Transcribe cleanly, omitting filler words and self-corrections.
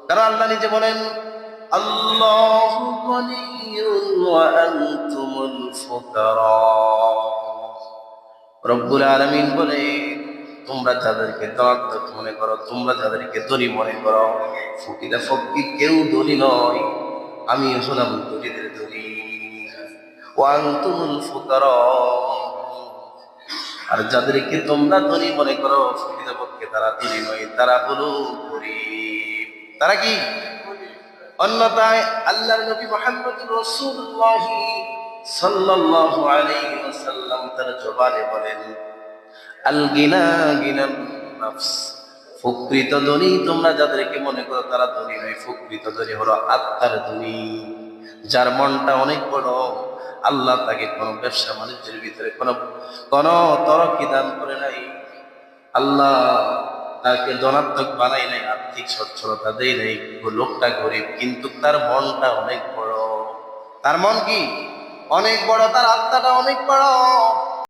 কারণ আল্লাহ নিজে বলেন, আল্লাহু গনিয়্যুন ওয়া আনতুমুল ফুকারা। রব্বুল আলামিন বলে, তোমরা যাদেরকে ধনাত্মক মনে করো, তোমরা যাদেরকে ধনী মনে করো, ফকিরা ফকির কেউ ধনী নয়, আমি হলাম ধনীদের ধনী। ওয়া আনতুমুল ফুকারা, আর যাদেরকে তোমরা ধনী মনে করো, প্রকৃতপক্ষে তারা ধনী নয়, তারা হলো গরীব। তারা কি? অন্যথায় আল্লাহর নবী মুহাম্মদ রাসূলুল্লাহ সাল্লাল্লাহু আলাইহি ওয়াসাল্লাম তার জবানে বলেন, আল গিনা গিনান নাফস। প্রকৃত ধনী তোমরা যাদেরকে মনে করো তারা ধনী নয়, প্রকৃত ধনী হলো আত্মার ধনী, যার মনটা অনেক বড়। আল্লাহ তাকে কোনো ব্যবসা বাণিজ্যের ভিতরে কোন তরক্কি দান করে নাই। আল্লাহ তাকে ধনাত্মক বানাই নাই, আর্থিক সচ্ছলতা দেয় নাই। লোকটা গরিব কিন্তু তার মনটা অনেক বড়। তার মন কি? অনেক বড়, তার আত্মাটা অনেক বড়।